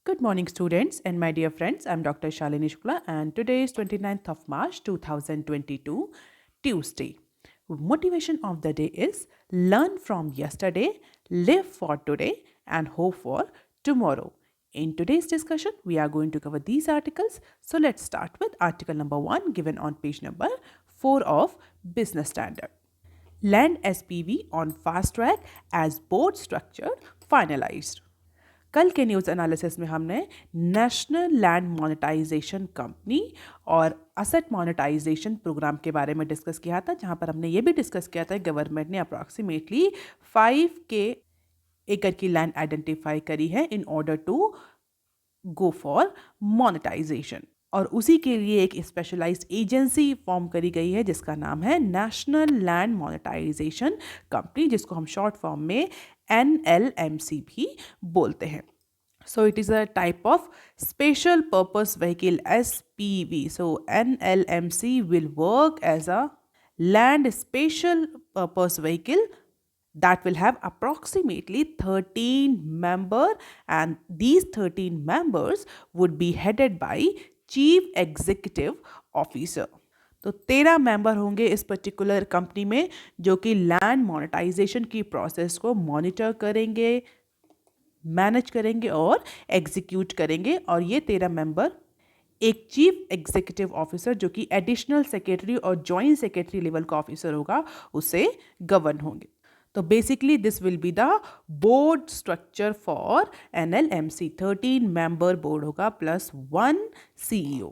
Good morning, students and my dear friends. I'm Dr. Shalini Shukla, and today is 29th of March 2022, Tuesday. Motivation of the day is learn from yesterday, live for today, and hope for tomorrow. In today's discussion, we are going to cover these articles. So let's start with article number 1 given on page number 4 of Business Standard. Land SPV on fast track as board structure finalized. कल के news analysis में हमने national land monetization company और asset monetization programme के बारे में discuss किया था, जहां पर हमने ये भी डिस्कस किया था गवर्नमेंट ने अप्रॉक्सीमेटली 5 एकड़ की लैंड आइडेंटिफाई करी है in order to go for monetization, और उसी के लिए एक स्पेशलाइज्ड एजेंसी फॉर्म करी गई है जिसका नाम है नेशनल लैंड मोनेटाइजेशन कंपनी, जिसको हम शॉर्ट फॉर्म में NLMC भी बोलते हैं. So it is a type of special purpose vehicle SPV. So NLMC will work as a land special purpose vehicle that will have approximately 13 members, and these 13 members would be headed by chief executive officer. तो 13 member होंगे इस particular company में जो कि land monetization की process को monitor करेंगे, manage करेंगे और एग्जीक्यूट करेंगे. और ये 13 मेंबर एक चीफ एग्जीक्यूटिव ऑफिसर जो कि एडिशनल सेक्रेटरी और जॉइंट सेक्रेटरी लेवल का ऑफिसर होगा उससे गवर्न होंगे. तो basically this will be the board structure for NLMC. 13 member board होगा प्लस 1 CEO.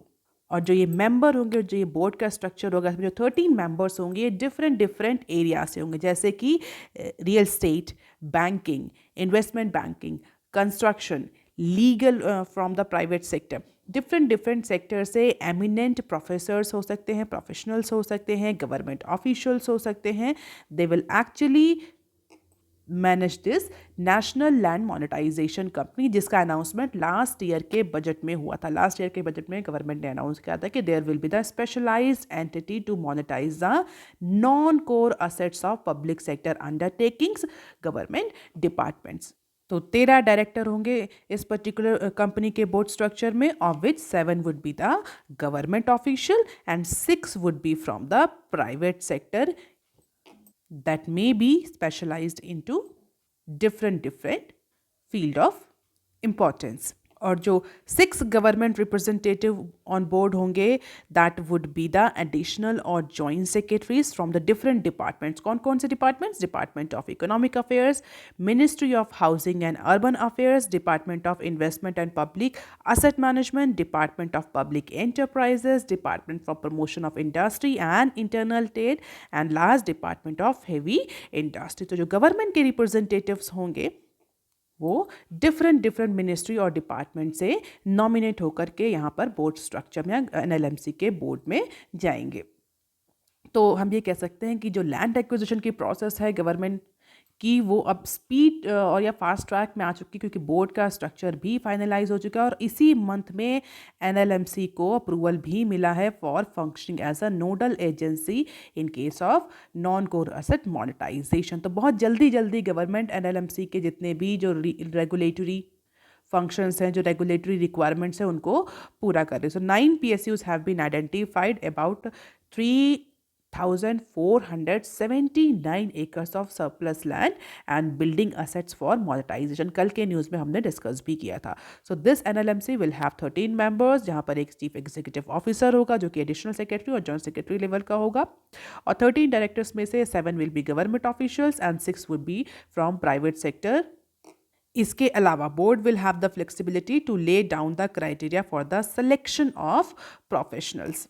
और जो ये मेंबर होंगे, जो ये बोर्ड का स्ट्रक्चर होगा, इसमें जो 13 मेंबर्स होंगे ये डिफरेंट एरिया से होंगे, जैसे कि real estate, banking, investment banking, construction, legal from the private sector. Different sector से एमिनेंट प्रोफेसर्स हो सकते हैं, प्रोफेशनल्स हो सकते हैं, गवर्नमेंट ऑफिशियल्स हो सकते हैं. They will actually manage this national land monetization company, जिसका अनाउंसमेंट लास्ट ईयर के बजट में हुआ था. लास्ट ईयर के बजट में गवर्नमेंट ने अनाउंस किया था कि there will be the specialized entity to monetize the non core assets of public sector undertakings, government departments. तो 13 डायरेक्टर होंगे इस पर्टिकुलर कंपनी के बोर्ड स्ट्रक्चर में, of which 7 would be the government official and 6 would be from the private sector that may be specialized into different field of importance. और जो 6 government representative on board होंगे that would be the additional और joint secretaries from the different departments. कौन कौन से departments? Department of economic affairs, ministry of housing and urban affairs, department of investment and public asset management, department of public enterprises, department for promotion of industry and internal trade, and last department of heavy industry. तो जो government के representatives होंगे वो different ministry और department से nominate होकर के यहाँ पर बोर्ड स्ट्रक्चर में NLMC के बोर्ड में जाएंगे. तो हम ये कह सकते हैं कि जो लैंड एक्विजिशन की प्रोसेस है गवर्नमेंट कि वो अब स्पीड और या फास्ट ट्रैक में आ चुकी, क्योंकि बोर्ड का स्ट्रक्चर भी फाइनलाइज हो चुका है और इसी मंथ में NLMC को अप्रूवल भी मिला है for functioning as a nodal agency in case of non core asset monetization. तो बहुत जल्दी गवर्नमेंट NLMC के जितने भी जो रेगुलेटरी फंक्शंस हैं, जो रेगुलेटरी रिक्वायरमेंट्स हैं, उनको पूरा कर रहे. So 9 PSUs have been identified about 3,479 acres of surplus land and building assets for monetization. कल के न्यूज़ में हमने डिस्कस भी किया था. So this NLMC will have 13 members, जहाँ पर एक चीफ एग्जीक्यूटिव ऑफिसर होगा जो कि एडिशनल सेक्रेटरी और जॉइंट सेक्रेटरी लेवल का होगा, और 13 डायरेक्टर्स में से 7 will be government officials and 6 would be from private sector. इसके अलावा board will have the flexibility to lay down the criteria for the selection of professionals.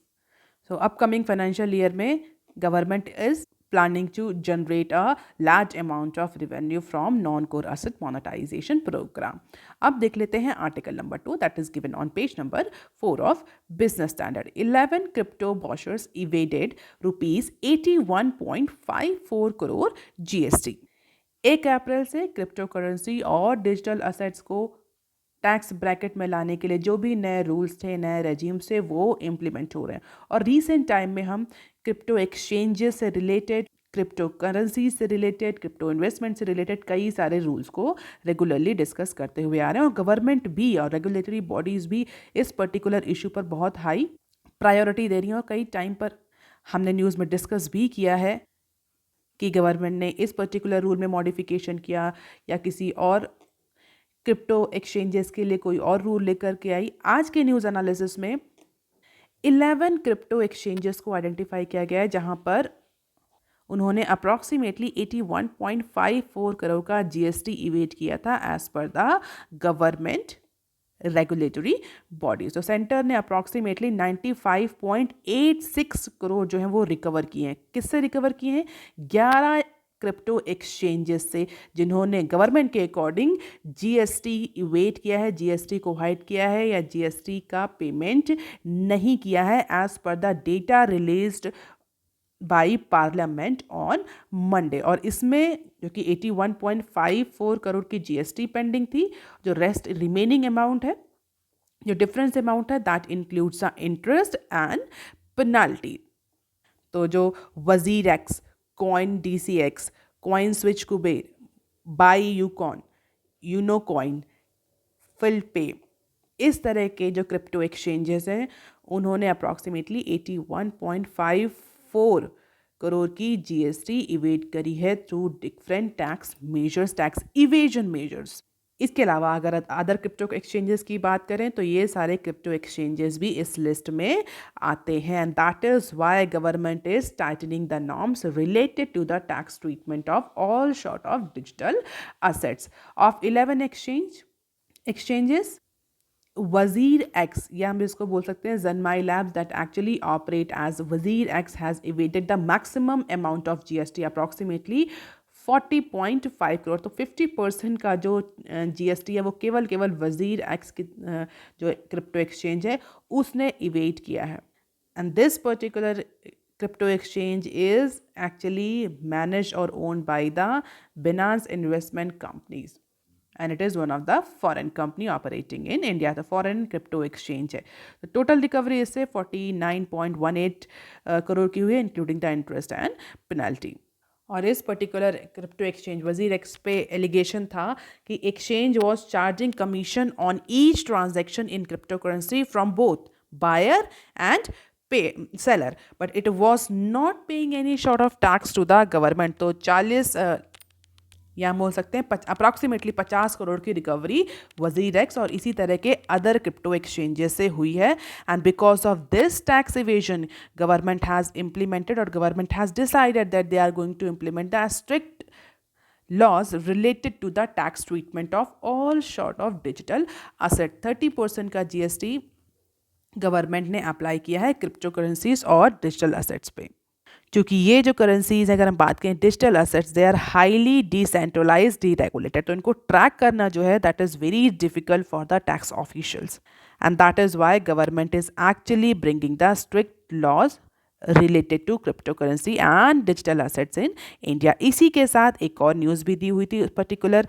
So upcoming financial year में government is planning to generate a large amount of revenue from non-core asset monetization program. अब देख लेते हैं article number 2 that is given on page number 4 of Business Standard. 11 crypto bashers evaded rupees 81.54 crore GST. 1 अप्रैल से crypto currency और digital assets को tax bracket में लाने के लिए जो भी नए रूल्स थे, नए रेजिम से वो इम्प्लीमेंट हो रहे हैं. और रीसेंट टाइम में हम क्रिप्टो एक्सचेंजेस से रिलेटेड क्रिप्टो करेंसी से रिलेटेड, क्रिप्टो इन्वेस्टमेंट से रिलेटेड कई सारे रूल्स को रेगुलरली डिस्कस करते हुए आ रहे हैं, और गवर्नमेंट भी और रेगुलेटरी बॉडीज़ भी इस पर्टिकुलर इशू पर बहुत हाई प्रायोरिटी दे रही हैं। और कई टाइम पर हमने न्यूज़ में डिस्कस भी किया है कि गवर्नमेंट ने इस पर्टिकुलर रूल में मॉडिफिकेशन किया या किसी और क्रिप्टो एक्सचेंजेस के लिए कोई और रूल लेकर के आई। आज के न्यूज़ एनालिसिस में 11 क्रिप्टो एक्सचेंजेस को आइडेंटिफाई किया गया है जहां पर उन्होंने अप्रॉक्सीमेटली 81.54 करोड़ का जीएसटी इवेट किया था as per the government regulatory bodies. तो सेंटर ने अप्रॉक्सीमेटली 95.86 करोड़ जो है वो रिकवर किए हैं। किससे रिकवर किए हैं? 11 क्रिप्टो एक्सचेंजेस से जिन्होंने गवर्नमेंट के अकॉर्डिंग जीएसटी इवेट किया है, जीएसटी को हाइड किया है या जीएसटी का पेमेंट नहीं किया है as per the data released by Parliament on Monday. और इसमें जो कि 81.54 करोड़ की जीएसटी पेंडिंग थी, जो रेस्ट रिमेनिंग अमाउंट है, जो डिफरेंस अमाउंट है, that includes the interest and penalty. तो जो WazirX, coin DCX, CoinSwitch Kuber, BuyUcoin, Unocoin, फिल पे, इस तरह के जो क्रिप्टो एक्सचेंजेस हैं उन्होंने अप्रॉक्सीमेटली 81.54 करोड़ की जीएसटी इवेट करी है through different tax measures, tax evasion measures. इसके अलावा अगर अदर क्रिप्टो एक्सचेंजेस की बात करें तो ये सारे क्रिप्टो एक्सचेंजेस भी इस लिस्ट में आते हैं, and that is why government is tightening the norms related to the tax treatment of all sort of digital assets. Of 11 exchanges, WazirX, या हम इसको बोल सकते हैं Zanmai labs, that actually operate as WazirX has evaded the maximum amount of GST approximately 40.5 crore. तो 50% का जो GST है वो केवल वजीर एक्स की जो क्रिप्टो एक्सचेंज है उसने इवेट किया है। And this particular crypto exchange is actually managed or owned by the Binance Investment Companies, and it is one of the foreign company operating in India. The foreign crypto exchange है। तो total recovery इससे 49.18 करोड़ की हुई है, including the interest and penalty. और इस particular crypto exchange वजीर x पे एलिगेशन था कि exchange was charging commission on each transaction in crypto currency from both buyer and seller, but it was not paying any sort of tax to the government. तो 40 या हम बोल सकते हैं अप्रॉक्सीमेटली 50 करोड़ की रिकवरी वजीर एक्स और इसी तरह के अदर क्रिप्टो एक्सचेंजेस से हुई है। And because of this tax evasion government has implemented और government has decided that they are going to implement the strict laws related to the tax treatment of all sort of digital asset। 30% का GST government ने apply किया है cryptocurrencies और digital assets पे। क्योंकि ये जो करेंसीज अगर हम बात करें digital assets, they are highly decentralized, deregulated, तो इनको ट्रैक करना जो है that is very difficult for the tax officials, and that is why government is actually bringing the strict laws related to cryptocurrency and digital assets in India. इसी के साथ एक और न्यूज़ भी दी हुई थी पर्टिकुलर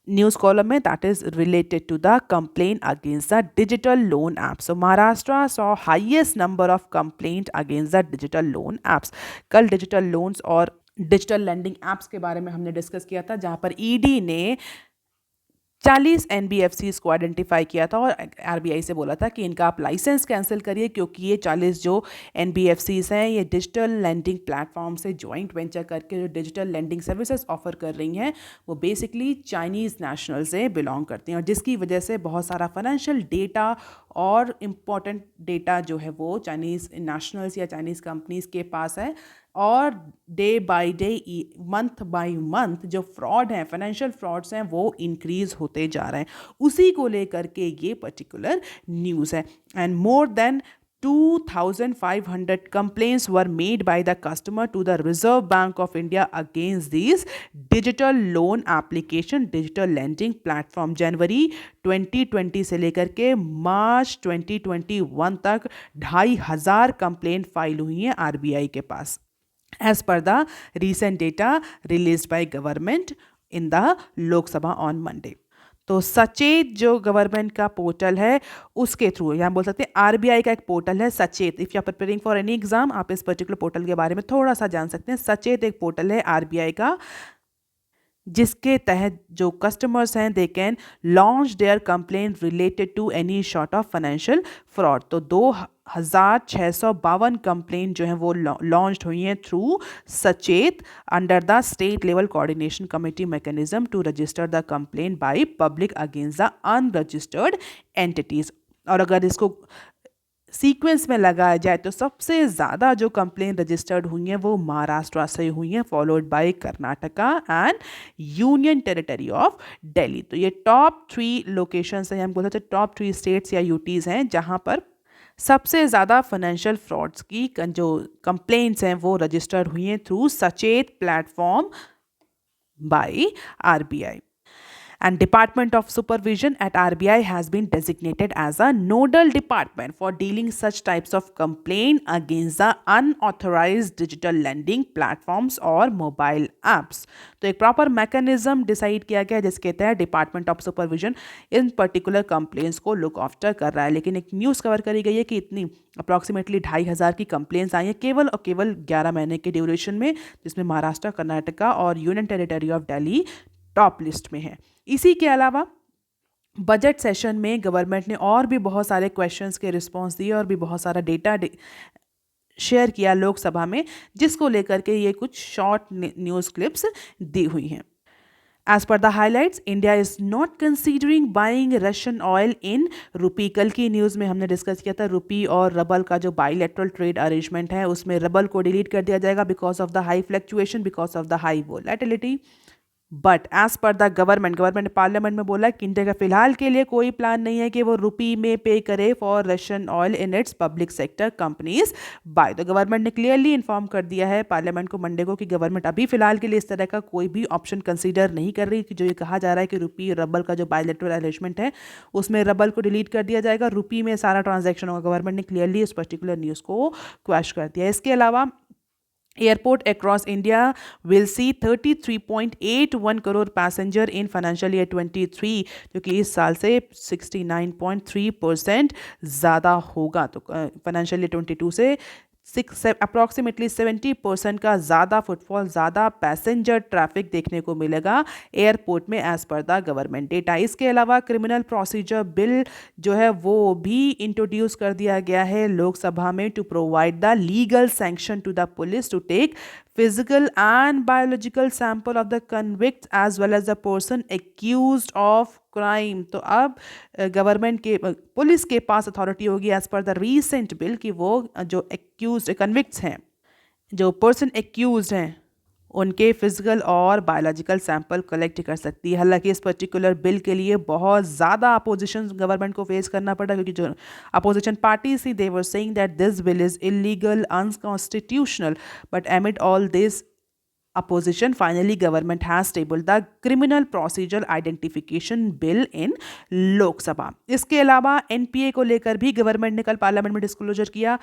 न्यूज़ कॉलम में, that is related to the complain against the digital loan apps. So Maharashtra saw highest number of complaint against the digital loan apps. कल डिजिटल लोन्स और डिजिटल लैंडिंग एप्स के बारे में हमने डिस्कस किया था, जहां पर ईडी ने 40 NBFCs को आइडेंटिफाई किया था और RBI से बोला था कि इनका आप लाइसेंस कैंसिल करिए, क्योंकि ये 40 जो NBFCs हैं ये डिजिटल लैंडिंग प्लेटफॉर्म से जॉइंट वेंचर करके जो डिजिटल लैंडिंग सर्विसेज ऑफर कर रही हैं वो बेसिकली चाइनीज़ नेशनल से बिलोंग करती हैं, और जिसकी वजह से बहुत सारा फाइनेंशियल डेटा और इम्पॉर्टेंट डेटा जो है वो चाइनीज़ नेशनल्स या चाइनीज़ कंपनीज़ के पास है, और day by day, month by month जो फ्रॉड हैं, फाइनेंशियल फ्रॉड्स हैं, वो इंक्रीज़ होते जा रहे हैं। उसी को लेकर के ये पर्टिकुलर न्यूज़ है। And more than 2,500 complaints were made by the customer to the Reserve Bank of India against these digital loan application, digital lending platform। जनवरी 2020 से लेकर के मार्च 2021 तक 2,500 कंप्लेंट फाइल हुई हैं RBI के पास, as per the recent data released by government in the Lok Sabha on Monday। तो सचेत जो गवर्नमेंट का पोर्टल है उसके थ्रू, यहाँ बोल सकते हैं आरबीआई का एक पोर्टल है Sachet. If you are preparing for any exam, आप इस पर्टिकुलर पोर्टल के बारे में थोड़ा सा जान सकते हैं। सचेत एक पोर्टल है आरबीआई का, जिसके तहत जो कस्टमर्स हैं they can launch their complain related to any sort of financial fraud. तो 2652 कंप्लेन जो हैं वो लॉन्च हुई हैं through Sachet under the state level coordination committee mechanism to register the complain by public against the unregistered entities. और अगर इसको sequence में लगाया जाए तो सबसे ज़्यादा जो कंप्लेन रजिस्टर्ड हुई हैं वो महाराष्ट्र से हुई हैं, followed by Karnataka and union territory of Delhi. तो ये टॉप 3 लोकेशंस हैं, हम बोल सकते हैं टॉप 3 स्टेट्स या यूटीज़ हैं जहाँ पर सबसे ज़्यादा फाइनेंशियल फ्रॉड्स की जो कंप्लेंट्स हैं वो रजिस्टर्ड हुई हैं थ्रू सचेत platform by RBI. And Department of Supervision at RBI has been designated as a nodal department for dealing such types of complaint against the unauthorized digital lending platforms or mobile apps। तो एक proper mechanism decide किया गया जिसके तहत department of supervision in particular complaints को look after कर रहा है। लेकिन एक न्यूज़ कवर करी गई है कि इतनी अप्रॉक्सीमेटली 2500 की कंप्लेंट्स आई हैं केवल और केवल 11 महीने के ड्यूरेशन में, जिसमें महाराष्ट्र, कर्नाटका और union territory of Delhi top list में है। इसी के अलावा बजट सेशन में गवर्नमेंट ने और भी बहुत सारे क्वेश्चंस के रिस्पांस दिए और भी बहुत सारा डेटा शेयर किया लोकसभा में, जिसको लेकर के ये कुछ शॉर्ट न्यूज़ क्लिप्स दी हुई हैं। As per the highlights, India is not considering buying Russian oil in rupee। कल की न्यूज़ में हमने डिस्कस किया था रुपी और रबल का जो बायलैटरल ट्रेड अरेंजमेंट है उसमें रबल को डिलीट कर दिया जाएगा because of the high fluctuation, because of the high volatility. But as per the government ने पार्लियामेंट में बोला कि इंडिया का फिलहाल के लिए कोई प्लान नहीं है कि वो रुपी में पे करे for Russian oil in its public sector companies buy. तो गवर्नमेंट ने क्लियरली इन्फॉर्म कर दिया है पार्लियामेंट को मंडे को कि गवर्नमेंट अभी फिलहाल के लिए इस तरह का कोई भी ऑप्शन कंसीडर नहीं कर रही कि जो ये कहा जा रहा है कि रुपी रबल का जो बायलैटरल अरेंजमेंट है उसमें रबल को डिलीट कर दिया जाएगा, रुपी में सारा ट्रांजैक्शन होगा। गवर्नमेंट ने क्लियरली इस पर्टिकुलर न्यूज़ को क्वैश कर दिया। इसके अलावा Airport across India will see 33.81 crore passenger in financial year 23, जो कि इस साल से 69.3% ज़्यादा होगा। तो फाइनेंशियल ईयर 22 से अप्रॉक्सीमेटली 70% का ज़्यादा फुटफॉल, ज़्यादा पैसेंजर ट्रैफिक देखने को मिलेगा एयरपोर्ट में as per the government data. इसके अलावा क्रिमिनल प्रोसीजर बिल जो है वो भी इंट्रोड्यूस कर दिया गया है लोकसभा में to provide the legal sanction to the police to take physical and biological sample of the convicts as well as the person accused of crime। तो अब गवर्नमेंट के पुलिस के पास अथॉरिटी होगी as per the recent bill कि वो जो accused convicts हैं, जो पर्सन एक्यूज हैं, उनके फिजिकल और बायोलॉजिकल सैंपल कलेक्ट कर सकती है। हालांकि इस पर्टिकुलर बिल के लिए बहुत ज़्यादा अपोजिशन गवर्नमेंट को फेस करना पड़ा क्योंकि जो अपोजिशन पार्टीज थी they were saying that this bill is illegal, unconstitutional. But amid all this opposition, finally government has tabled the criminal procedural identification bill in लोक सभा। इसके अलावा एनपीए को लेकर भी गवर्नमेंट ने कल पार्लियामेंट में डिस्क्लोजर किया।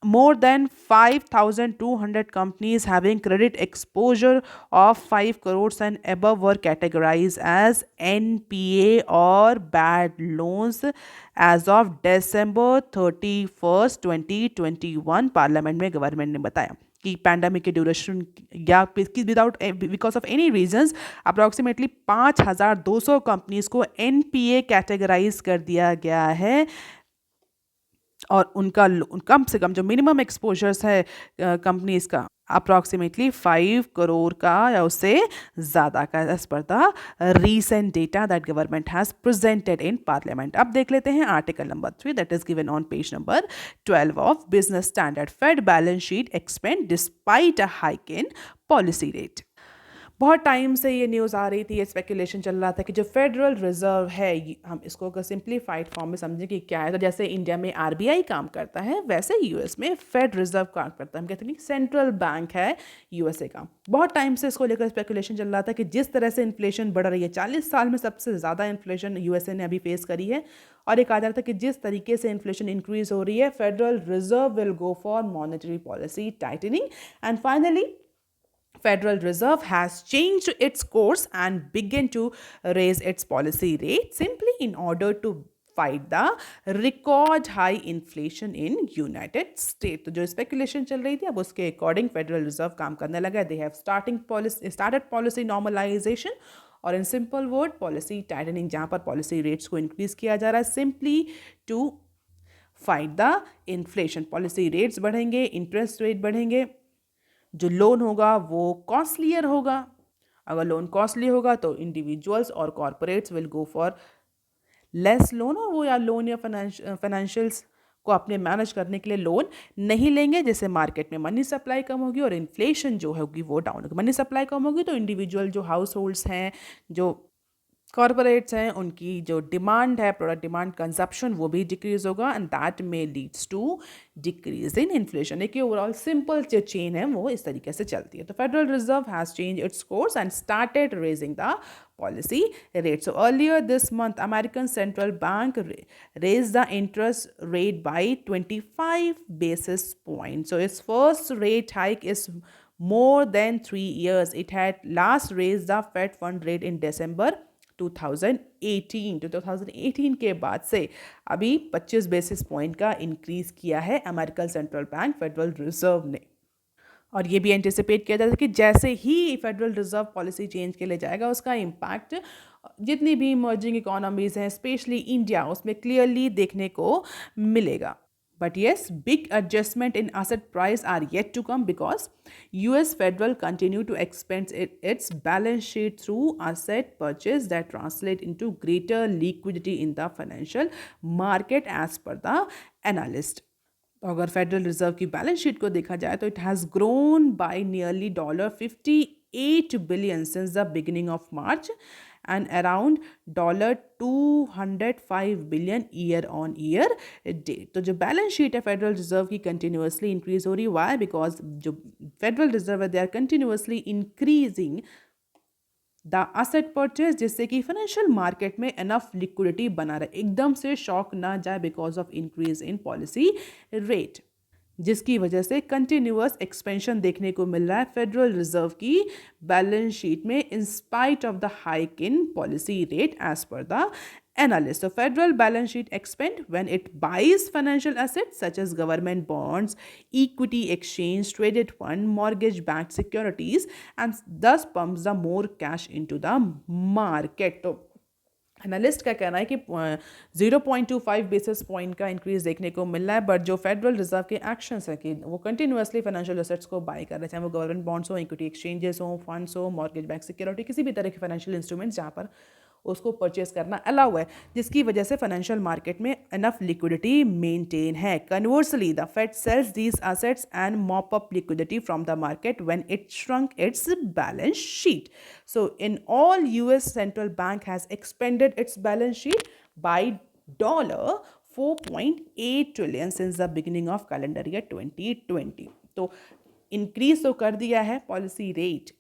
More than 5,200 companies having credit exposure of 5 crores and above were categorized as NPA or bad loans as of December 31st, 2021। Parliament में गवर्नमेंट ने बताया कि पैंडमिक के ड्यूरेशन या without because of any reasons approximately 5,200 companies को NPA categorise कर दिया गया है और उनका कम से कम जो मिनिमम एक्सपोजर्स है कंपनीज का अप्रॉक्सीमेटली 5 करोड़ का या उससे ज़्यादा का as per the recent data that government has presented in Parliament. अब देख लेते हैं article number 3 that is given on page number 12 of Business Standard. Fed balance sheet expand despite a hike in policy rate. बहुत time से ये news आ रही थी, ये स्पेकुलेशन चल रहा था कि जो फेडरल रिजर्व है, हम इसको अगर सिंप्लीफाइड फॉर्म में समझें कि क्या है, तो जैसे इंडिया में आरबीआई काम करता है वैसे यूएस में फेड रिजर्व काम करता है। हम कहते हैं कि सेंट्रल बैंक है यूएसए का। बहुत टाइम से इसको लेकर स्पेकुलेशन चल रहा था कि जिस तरह से इन्फ्लेशन बढ़ रही है, 40 साल में सबसे ज़्यादा इन्फ्लेशन यूएसए ने अभी फेस करी है, और ये कहा जा रहा था कि जिस तरीके से इन्फ्लेशन इंक्रीज हो रही है Federal reserve will go for monetary policy tightening. And finally Federal Reserve has changed its course and begun to raise its policy rate simply in order to fight the record high inflation in United States. तो जो speculation चल रही थी अब उसके according federal reserve काम करने लगा. They have started policy normalization और in simple word policy tightening, जहाँ पर पॉलिसी रेट्स को इंक्रीज किया जा रहा है simply to fight the inflation. Policy rates बढ़ेंगे, इंटरेस्ट रेट बढ़ेंगे, जो लोन होगा वो कॉस्टलियर होगा. अगर लोन कॉस्टली होगा तो इंडिविजुअल्स और corporates will go for less loan, और वो या लोन या फाइनेंशियल्स को अपने मैनेज करने के लिए लोन नहीं लेंगे, जिससे मार्केट में मनी सप्लाई कम होगी और इन्फ्लेशन जो होगी वो डाउन होगी. मनी सप्लाई कम होगी तो इंडिविजुअल जो हाउस होल्ड्स हैं, जो कॉरपोरेट्स हैं, उनकी जो डिमांड है, प्रोडक्ट डिमांड, कंजप्शन, वो भी डिक्रीज होगा and that may leads to decrease in inflation. देखिए ओवरऑल सिंपल जो चेन है वो इस तरीके से चलती है. तो Federal Reserve has change its course and started raising the policy rate. So earlier this month, American Central Bank raised the interest rate by 25 basis points. So its first rate hike is more than 3 years. It had last raised the Fed fund rate in December 2018. तो 2018 के बाद से अभी 25 basis point का increase किया है American central bank federal reserve ने. और ये भी एंटिसिपेट किया जाता है कि जैसे ही फेडरल रिजर्व पॉलिसी चेंज के लिए जाएगा उसका इम्पैक्ट जितनी भी इमर्जिंग इकोनॉमीज हैं, स्पेशली इंडिया, उसमें क्लियरली देखने को मिलेगा. But yes, big adjustment in asset price are yet to come because US Federal continue to expand its balance sheet through asset purchase that translate into greater liquidity in the financial market as per the analyst. अगर Federal Reserve की balance sheet को देखा जाए तो it has grown by nearly $58 billion since the beginning of March and around $205 billion year on year date. तो जो balance sheet है Federal Reserve की कंटिन्यूसली इंक्रीज हो रही है. वाई? बिकॉज जो फेडरल रिजर्व है they are continuously increasing the asset purchase, जिससे कि फाइनेंशियल मार्केट में इनफ लिक्विडिटी बना रहे, एकदम से शॉक ना जाए because of increase in policy rate, जिसकी वजह से कंटिन्यूअस एक्सपेंशन देखने को मिल रहा है फेडरल रिजर्व की बैलेंस शीट में in spite of the hike in policy rate as per the analyst. So federal balance sheet expand when it buys financial assets such as government bonds, equity exchange traded fund, mortgage backed securities, and thus pumps the more cash into the market. तो analyst का कहना है कि 0.25 basis point का increase देखने को मिल रहा है, बट जो फेडरल रिजर्व के एक्शंस है कि वो कंटिन्यूसली फाइनेंशियल एसेट्स को बाय कर रहे हैं, चाहे वो गवर्नमेंट बॉन्ड्स हो, इक्विटी एक्सचेंजेस हो, फंड्स हो, मॉर्गेज बैक सिक्योरिटी, किसी भी तरह के फाइनेंशियल इंस्ट्रूमेंट्स जहाँ पर उसको परचेस करना अलाउ है, जिसकी वजह से फाइनेंशियल मार्केट में इनफ लिक्विडिटी मेंटेन है. Conversely the Fed sells these assets and mop up liquidity from the market when it shrunk its balance sheet. So in all, US central bank has expanded its balance sheet by $4.8 trillion since the beginning of calendar year 2020. तो increase तो कर दिया है policy rate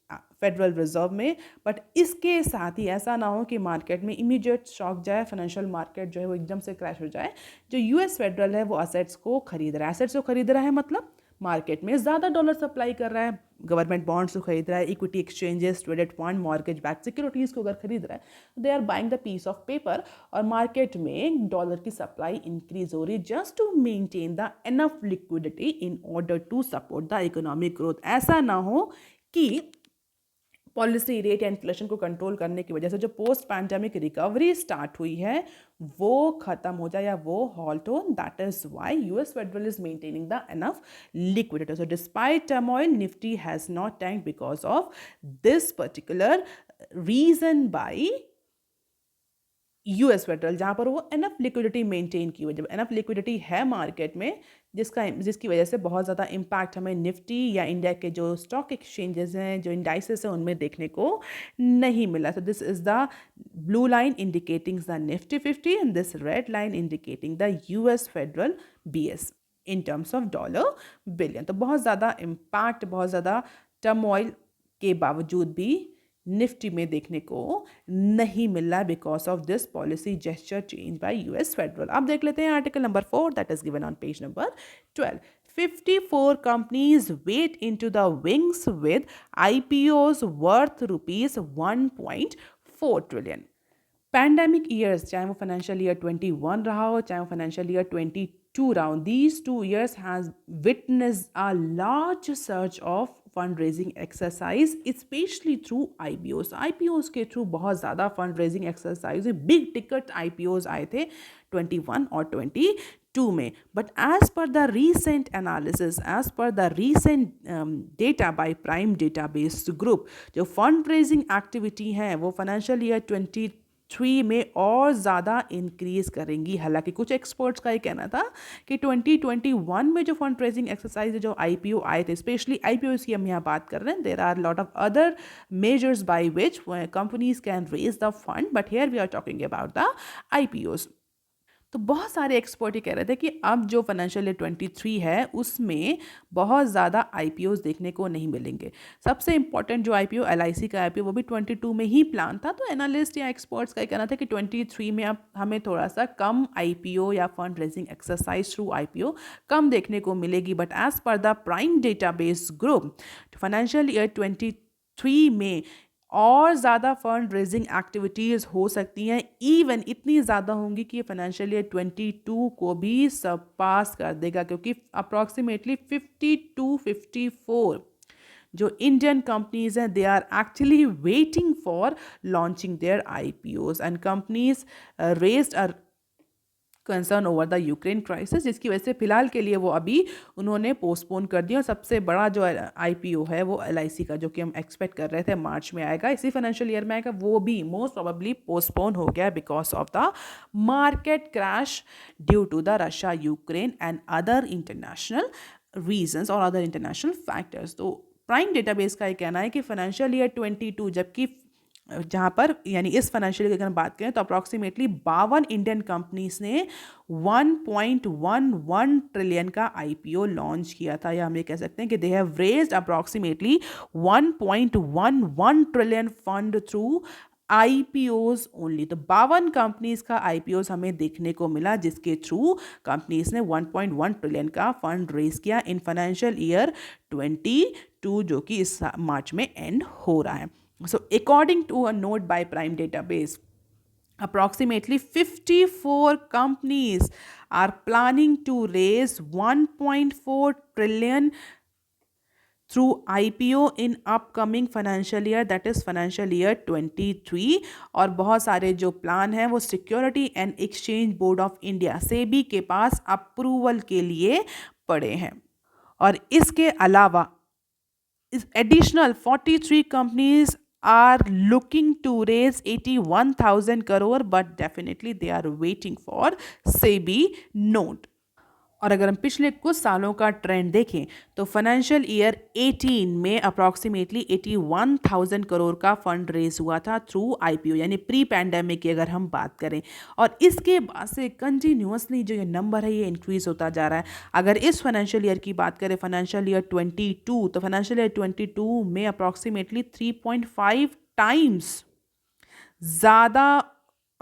federal reserve में, but इसके साथ ही ऐसा ना हो कि मार्केट में इमीडिएट शॉक जाए, फाइनेंशियल मार्केट जो है वो एकदम से क्रैश हो जाए. जो यूएस फेडरल है वो असेट्स को खरीद रहा है. एसेट्स को खरीद रहा है मतलब मार्केट में ज़्यादा डॉलर सप्लाई कर रहा है, गवर्नमेंट बॉन्ड्स को खरीद रहा है, equity exchanges, traded fund, mortgage back securities को अगर खरीद रहा है, they are buying the piece of paper, और मार्केट में डॉलर की सप्लाई इंक्रीज हो रही है just to maintain the enough liquidity in order to support the economic growth. ऐसा ना हो कि पॉलिसी रेट या इन्फ्लेशन को कंट्रोल करने की वजह से जो पोस्ट पैंडेमिक रिकवरी स्टार्ट हुई है वो खत्म हो जाए या वो हॉल्ट हो. That is why US Federal is maintaining the enough liquidity. So despite turmoil, Nifty has not tanked because of this particular reason by US Federal, जहाँ पर वो इनफ लिक्विडिटी मेंटेन की हुई. जब इनफ लिक्विडिटी है market में जिसकी वजह से बहुत ज़्यादा इम्पैक्ट हमें निफ्टी या इंडिया के जो स्टॉक एक्सचेंजेस हैं, जो इंडाइसेस हैं, उनमें देखने को नहीं मिला. तो this is the blue line indicating the Nifty 50 and this red line indicating the US Federal BS in terms of dollar billion. तो बहुत ज़्यादा इम्पैक्ट, बहुत ज़्यादा टर्मोइल के बावजूद भी निफ्टी में देखने को नहीं मिल रहा है because of this policy gesture change bye US federal. आप देख लेते हैं article number 4 that is given on page number 12. 54 companies wait into the wings with IPOs worth rupees 1.4 trillion. Pandemic years, चाहे वो फाइनेंशियल ईयर 21 रहा हो, चाहे वो फाइनेंशियल ईयर 22 रहा हो, these 2 years has witness a large search of fund raising exercise, specially through IPOs. IPOs के through बहुत ज़्यादा fund raising exercise, big ticket IPOs आए थे 21 और 22 में। But as per the recent analysis, as per the recent data by Prime database Group, जो fund raising activity है वो फाइनेंशियल ईयर 2023 में और ज़्यादा इंक्रीज करेंगी। हालांकि कुछ एक्सपर्ट्स का ये कहना था कि 2021 में जो फंड रेजिंग एक्सरसाइज, जो आईपीओ आए थे, स्पेशली आईपीओ की हम यहाँ बात कर रहे हैं, there are lot of other measures by which companies can raise the fund, but here we are talking about the IPOs. तो बहुत सारे एक्सपर्ट ये कह रहे थे कि अब जो फाइनेंशियल ईयर 23 है उसमें बहुत ज़्यादा आईपीओज देखने को नहीं मिलेंगे। सबसे इंपॉर्टेंट जो आईपीओ, एलआईसी का आईपीओ, वो भी 22 में ही प्लान था। तो एनालिस्ट या एक्सपर्ट्स का कहना था कि 23 में अब हमें थोड़ा सा कम आईपीओ या fund raising exercise through IPO कम देखने को मिलेगी। But as per the prime database group, financial year 23 में और ज़्यादा फंड रेजिंग एक्टिविटीज़ हो सकती हैं, इवन इतनी ज़्यादा होंगी कि फाइनेंशियल ईयर 22 को भी सरपास कर देगा, क्योंकि अप्रॉक्सीमेटली 50 to 54 जो इंडियन कंपनीज हैं, they are actually waiting for launching their IPOs, and companies raised a concern over the Ukraine crisis, जिसकी वजह से फिलहाल के लिए वो अभी उन्होंने पोस्टपोन कर दिया। और सबसे बड़ा जो आईपीओ है वो एलआईसी का, जो कि हम एक्सपेक्ट कर रहे थे मार्च में आएगा, इसी फाइनेंशियल ईयर में आएगा, वो भी मोस्ट प्रोबेबली पोस्टपोन हो गया because of the market crash due to the Russia Ukraine and other international reasons और अदर इंटरनेशनल फैक्टर्स। तो प्राइम डेटाबेस का ये कहना है कि फाइनेंशियल ईयर 22, जबकि जहाँ पर यानी इस फाइनेंशियल ईयर की अगर बात करें तो अप्रॉक्सीमेटली 52 इंडियन कंपनीज ने 1.11 ट्रिलियन का आईपीओ लॉन्च किया था, या हम ये कह सकते हैं कि they have raised approximately 1.11 trillion fund through IPOs only. तो 52 कंपनीज का आईपीओज हमें देखने को मिला, जिसके थ्रू कंपनीज ने 1.1 ट्रिलियन का फंड रेज किया इन फाइनेंशियल ईयर 22, जो कि इस मार्च में एंड हो रहा है। So, according to a note by Prime Database, approximately 54 companies are planning to raise 1.4 trillion through IPO in upcoming financial year, that is financial year 23। और बहुत सारे जो प्लान हैं वो security and exchange board of India SEBI के पास approval के लिए पड़े हैं। और इसके अलावा additional 43 companies are looking to raise 81,000 crore, but definitely they are waiting for SEBI note। और अगर हम पिछले कुछ सालों का ट्रेंड देखें तो फाइनेंशियल ईयर 18 में अप्रॉक्सीमेटली 81,000 करोड़ का फंड रेज हुआ था थ्रू आईपीओ, यानी प्री पैंडेमिक की अगर हम बात करें। और इसके बाद से कंटिन्यूसली जो ये नंबर है ये इंक्रीज होता जा रहा है। अगर इस फाइनेंशियल ईयर की बात करें, फाइनेंशियल ईयर 22, तो फाइनेंशियल ईयर 22 में अप्रॉक्सीमेटली 3.5 टाइम्स ज़्यादा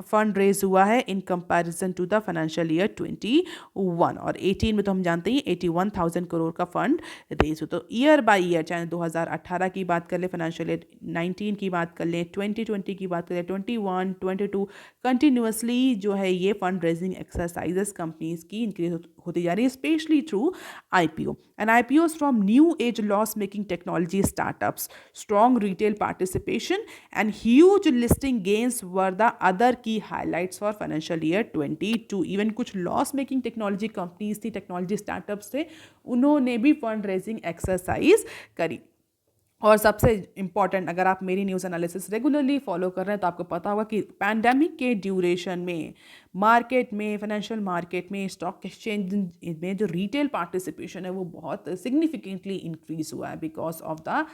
फंड रेज हुआ है in comparison to the financial year 21। और 18 में तो हम जानते हैं 81,000 करोड़ का फंड रेज हो। तो ईयर बाय ईयर, चाहे 2018 की बात कर ले, फाइनेंशियल ईयर 19 की बात कर ले, 2020 की बात कर ले, 21, 22, कंटिन्यूसली जो है ये फंड रेजिंग एक्सरसाइजेस कंपनीज की इंक्रीज होती जा रही है, especially through IPO and IPOs from new age loss making technology startups, strong retail participation and huge listing gains were the other key highlights for financial year 22। Even कुछ loss making technology companies थी, technology startups थे, उन्होंने भी fund raising exercise करी। और सबसे important, अगर आप मेरी न्यूज़ एनालिसिस रेगुलरली फॉलो कर रहे हैं तो आपको पता होगा कि पैंडेमिक के ड्यूरेशन में मार्केट में, फाइनेंशियल मार्केट में, स्टॉक एक्सचेंज में जो रिटेल पार्टिसिपेशन है वो बहुत सिग्निफिकेंटली इंक्रीज हुआ है because of the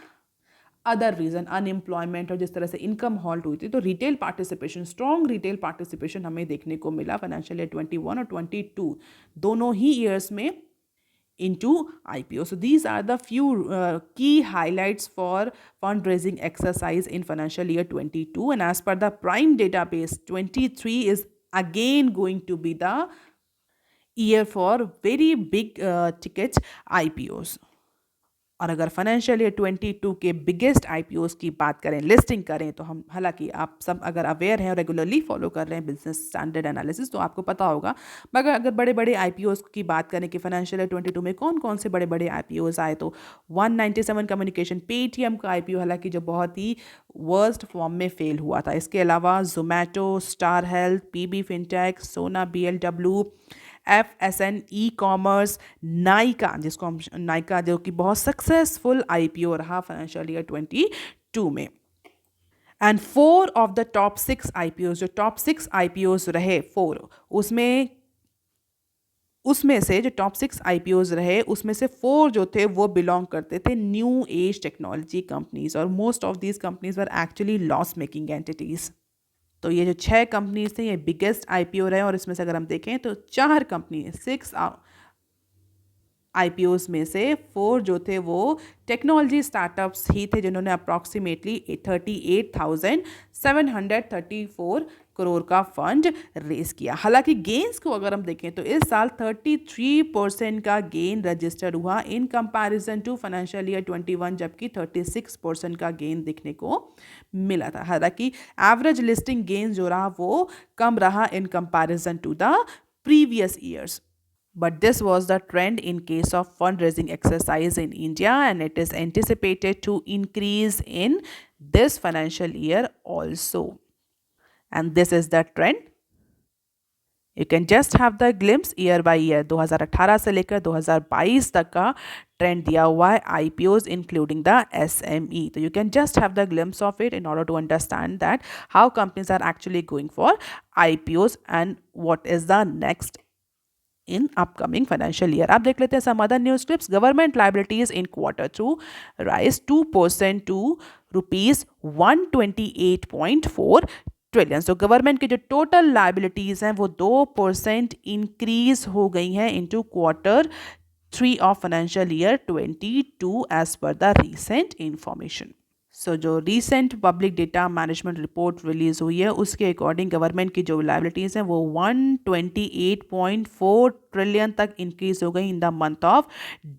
other reason, unemployment और जिस तरह से इनकम हॉल्ट हुई थी। तो retail participation, strong retail participation हमें देखने को मिला फाइनेंशियल ईयर 21 और 22 दोनों ही ईयर्स में into IPO. So these are the few key highlights for fundraising exercise in financial year 22, and as per the Prime database, 23 is again going to be the year for very big tickets IPOs. और अगर financial year 22 के biggest IPOs की बात करें, listing करें, तो हम, हालांकि आप सब अगर अवेयर हैं और रेगुलरली फॉलो कर रहे हैं बिजनेस स्टैंडर्ड एनालिसिस, तो आपको पता होगा। मगर अगर बड़े बड़े आईपीओस की बात करें कि फाइनेंशियल ईयर 22 में कौन कौन से बड़े बड़े आईपीओस आए, तो 197 कम्युनिकेशन, पेटीएम का आईपीओ, हालांकि जो बहुत ही वर्स्ट फॉर्म में फेल हुआ था। इसके अलावा Zomato, star health, PB fintech, Sona BLW, FSN e commerce, Nykaa, जिसको हम नाइका, जो कि बहुत सक्सेसफुल आईपीओ रहा फाइनेंशियल ईयर 22 में। And 4 of the top 6 IPO, जो टॉप 6 आईपीओ रहे 4, उसमें उसमें से जो टॉप 6 आईपीओ रहे, उसमें से 4 जो थे वो बिलोंग करते थे न्यू एज टेक्नोलॉजी कंपनीज, और most of these companies were actually loss making entities. तो ये जो 6 कंपनीज थे, ये बिगेस्ट आईपीओ रहे, और इसमें से अगर हम देखें तो 4 कंपनी, 6 आईपीओस में से 4 जो थे वो टेक्नोलॉजी स्टार्टअप्स ही थे, जिन्होंने अप्रॉक्सीमेटली 38,734 करोड़ का फंड रेज किया। हालांकि गेन्स को अगर हम देखें तो इस साल 33% का गेन रजिस्टर हुआ in comparison to financial year 21, जबकि 36% का गेन देखने को मिला था। हालांकि एवरेज लिस्टिंग गेन जो रहा वो कम रहा in comparison to the previous years. But this was the trend in case of fundraising exercise in India, and it is anticipated to increase in this financial year also. And this is the trend. You can just have the glimpse year by year. 2018 से लेकर 2022 तक का trend दिया हुआ है IPOs including the SME. So you can just have the glimpse of it in order to understand that how companies are actually going for IPOs and what is the next in upcoming financial year. अब देख लेते हैं some other news clips. Government liabilities in Q2 rise 2% to rupees 128.4 trillion. तो government की जो total liabilities हैं वो 2% increase हो गई हैं into Q3 of financial year 22 as per the recent information. So जो recent public data management report release हुई है, उसके अकॉर्डिंग गवर्नमेंट की जो लाइबिलिटीज़ हैं वो 128.4 ट्रिलियन तक इंक्रीज हो गई in the month of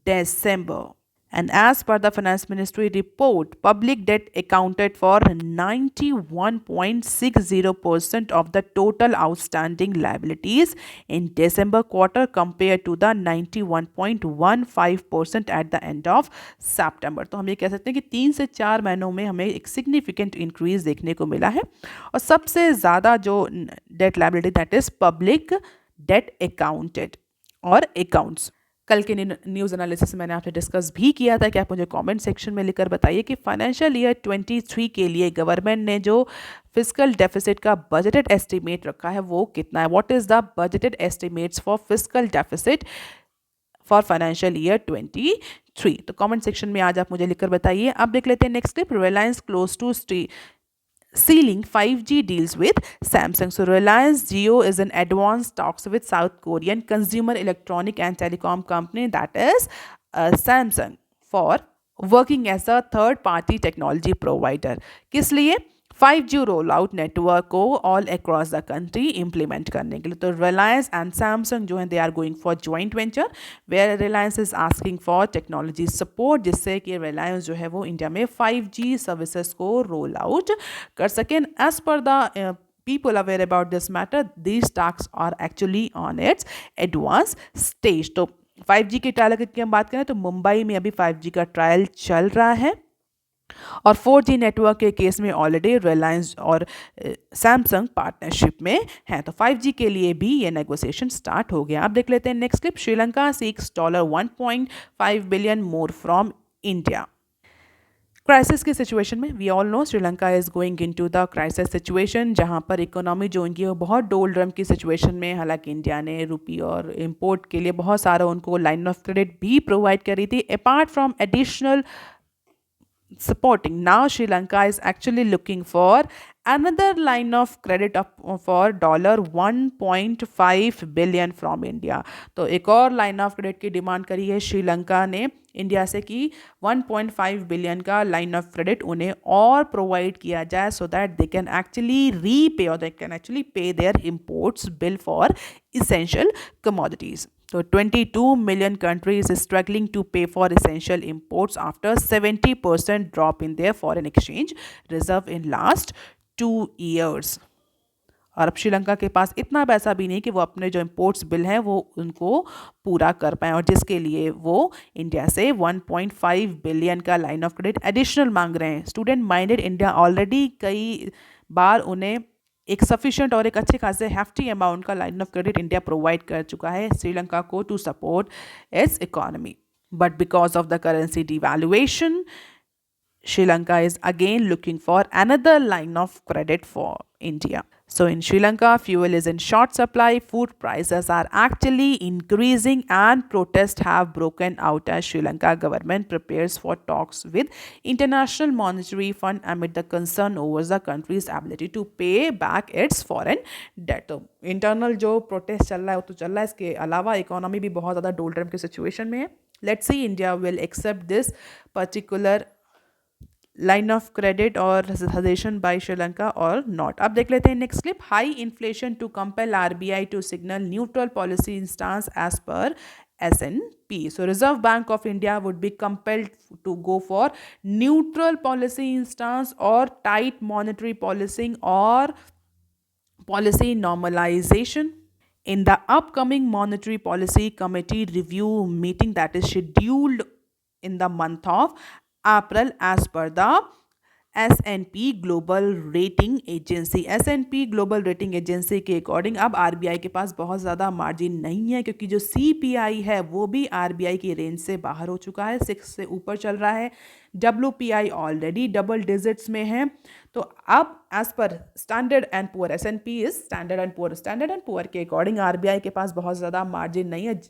December. And as per the Finance Ministry report, public debt accounted for 91.60% of the total outstanding liabilities in December quarter compared to the 91.15% at the end of September. तो हम ये कह सकते हैं कि 3 से 4 महीनों में हमें एक सिग्निफिकेंट इंक्रीज देखने को मिला है. और सबसे ज़्यादा जो debt liability, that is public debt accounted और अकाउंट्स. कल के न्यूज़ एनालिसिस मैंने आपसे डिस्कस भी किया था कि आप मुझे कमेंट सेक्शन में लिखकर बताइए कि फाइनेंशियल ईयर 23 के लिए गवर्नमेंट ने जो फिस्कल डेफिसिट का बजटेड एस्टिमेट रखा है वो कितना है. What is the budgeted estimates for fiscal deficit for financial year 23. तो कमेंट सेक्शन में आज आप मुझे लिखकर बताइए. अब देख लेते हैं next clip. Reliance close to sealing 5G deals with Samsung. So Reliance Jio is in advanced talks with South Korean consumer electronic and telecom company, that is Samsung, for working as a third party technology provider. किस लिए? 5G roll out network को all across the country implement करने के लिए. तो Reliance and Samsung जो है they are going for joint venture, where Reliance is asking for technology support, जिससे कि रिलायंस जो है वो इंडिया में 5G सर्विसेज को रोल आउट कर सकें. As per the people aware about this matter, these talks are actually on its advanced stage. तो 5G के ट्रायल की हम बात करें तो मुंबई में अभी 5G का ट्रायल चल रहा है, और 4G नेटवर्क के केस में ऑलरेडी रिलायंस और सैमसंग पार्टनरशिप में हैं. तो 5G के लिए भी ये नेगोशिएशन स्टार्ट हो गया. अब देख लेते हैं next clip. Sri Lanka seeks $1.5 billion more from India. Crisis की सिचुएशन में we all know Sri Lanka is going into the crisis situation, जहां पर इकोनॉमी जो उनकी है वो बहुत डोलड्रम की सिचुएशन में. हालांकि इंडिया ने रुपी और इम्पोर्ट के लिए बहुत सारा उनको लाइन ऑफ क्रेडिट भी प्रोवाइड करी थी, apart from additional supporting. Now Sri Lanka is actually looking for another line of credit up for $1.5 billion from India. तो एक और लाइन ऑफ क्रेडिट की डिमांड करी है श्रीलंका ने इंडिया से कि 1.5 बिलियन का लाइन ऑफ क्रेडिट उन्हें और प्रोवाइड किया जाए so that they can actually repay और they can actually pay their imports bill for essential commodities. So 22 million countries is struggling to pay for essential imports after 70% drop in their foreign exchange reserve in last 2 years. और अब श्रीलंका के पास इतना पैसा भी नहीं कि वो अपने जो इम्पोर्ट्स बिल हैं वो उनको पूरा कर पाएँ और जिसके लिए वो इंडिया से 1.5 बिलियन का लाइन ऑफ क्रेडिट एडिशनल मांग रहे हैं. स्टूडेंट माइंडेड इंडिया ऑलरेडी कई बार उन्हें एक सफिशिएंट और एक अच्छे खासे हेफ्टी अमाउंट का line of credit India provide कर चुका है श्रीलंका को to support its economy. But because of the currency devaluation Sri Lanka is again looking for another line of credit for India. So in Sri Lanka, fuel is in short supply, food prices are actually increasing and protests have broken out as Sri Lanka government prepares for talks with International Monetary Fund amid the concern over the country's ability to pay back its foreign debt. तो internal जो protest चल रहा है वो तो चल रहा है, इसके अलावा इकोनॉमी भी बहुत ज़्यादा डोलड्रम की सिचुएशन में है. Let's see India will accept this particular line of credit और सजेशन बाय श्रीलंका और नॉट. अब देख लेते हैं next clip. High inflation to compel RBI to signal neutral policy instance as per SNP. So Reserve Bank of India would be compelled to go for neutral policy instance or tight monetary policy or policy normalization in the upcoming monetary policy committee review meeting that is scheduled in the month of April as per the S&P global rating agency. S&P global rating agency के according अब RBI के पास बहुत ज़्यादा margin नहीं है क्योंकि जो CPI है वो भी आरबीआई की रेंज से बाहर हो चुका है, 6 से ऊपर चल रहा है. WPI ऑलरेडी डबल डिजिट्स में है. तो अब as per standard and poor, S&P is standard and poor के अकॉर्डिंग आरबीआई के पास बहुत ज़्यादा मार्जिन नहीं है.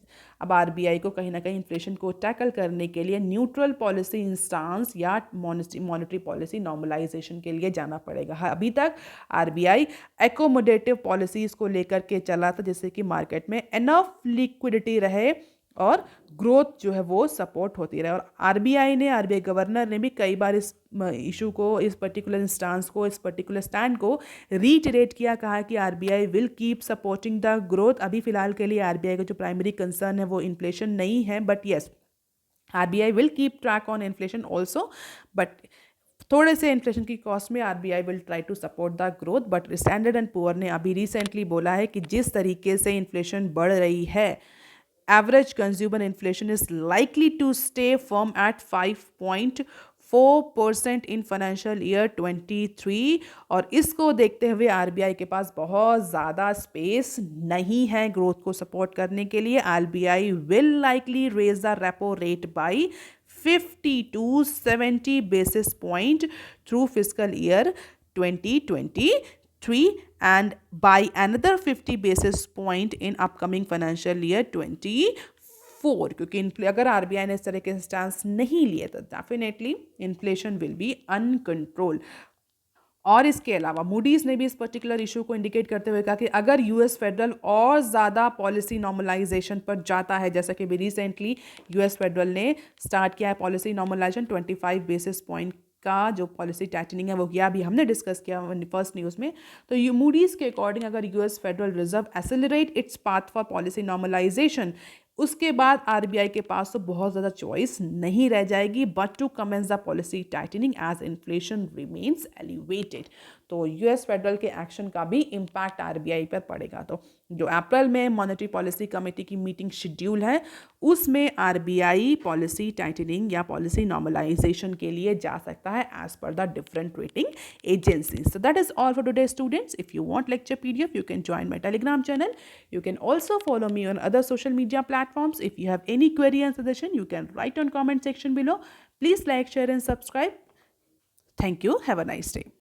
अब आरबीआई को कहीं ना कहीं इन्फ्लेशन को टैकल करने के लिए न्यूट्रल पॉलिसी इंस्टांस या मॉनेटरी पॉलिसी नॉर्मलाइजेशन के लिए जाना पड़ेगा. अभी तक आरबीआई एकोमोडेटिव पॉलिसीज़ को लेकर के चला था जिससे कि मार्केट में इनफ लिक्विडिटी रहे और ग्रोथ जो है वो सपोर्ट होती रहे. और आरबीआई गवर्नर ने भी कई बार इस इशू को, इस पर्टिकुलर इंस्टांस को, इस पर्टिकुलर स्टैंड को रीटरेट किया, कहा कि RBI will keep supporting the growth. अभी फिलहाल के लिए आरबीआई का जो प्राइमरी कंसर्न है वो इन्फ्लेशन नहीं है, but yes RBI will keep track on inflation also. But थोड़े से इन्फ्लेशन की कॉस्ट में RBI will try to support the growth. But standard and poor ने अभी रिसेंटली बोला है कि जिस तरीके से इन्फ्लेशन बढ़ रही है, average consumer inflation is likely to stay firm at 5.4% in financial year 23. और इसको देखते हुए आरबीआई के पास बहुत ज़्यादा स्पेस नहीं है ग्रोथ को सपोर्ट करने के लिए. RBI will likely raise the repo rate by 50 to 70 basis point through fiscal year 2023 and by another 50 basis point in upcoming financial year 24. क्योंकि अगर आरबीआई ने इस तरह के स्टांस नहीं लिए तो definitely inflation will be uncontrol. और इसके अलावा मूडीज़ ने भी इस पर्टिकुलर इशू को इंडिकेट करते हुए कहा कि अगर यूएस फेडरल और ज़्यादा पॉलिसी नॉर्मलाइजेशन पर जाता है, जैसा कि भी रिसेंटली यूएस फेडरल ने स्टार्ट किया है पॉलिसी नॉर्मलाइजेशन, 25 बेसिस पॉइंट का जो पॉलिसी टाइटनिंग है वो किया, अभी हमने डिस्कस किया फर्स्ट न्यूज़ में. तो मूडीज़ के अकॉर्डिंग अगर US federal reserve accelerate its path for policy normalization, उसके बाद आरबीआई के पास तो बहुत ज़्यादा चॉइस नहीं रह जाएगी but to commence the policy tightening as inflation remains elevated. तो यूएस फेडरल के एक्शन का भी इम्पैक्ट आरबीआई पर पड़ेगा. तो जो अप्रैल में मॉनेटरी पॉलिसी कमेटी की मीटिंग शेड्यूल है उसमें आरबीआई पॉलिसी टाइटनिंग या पॉलिसी नॉर्मलाइजेशन के लिए जा सकता है as per the different rating agencies. So that is all for today students. If you want lecture PDF you can join my Telegram channel. You can also follow me on other social media platforms. If you have any query and suggestion, you can write on comment section below. Please like, share and subscribe. Thank you. Have a nice day.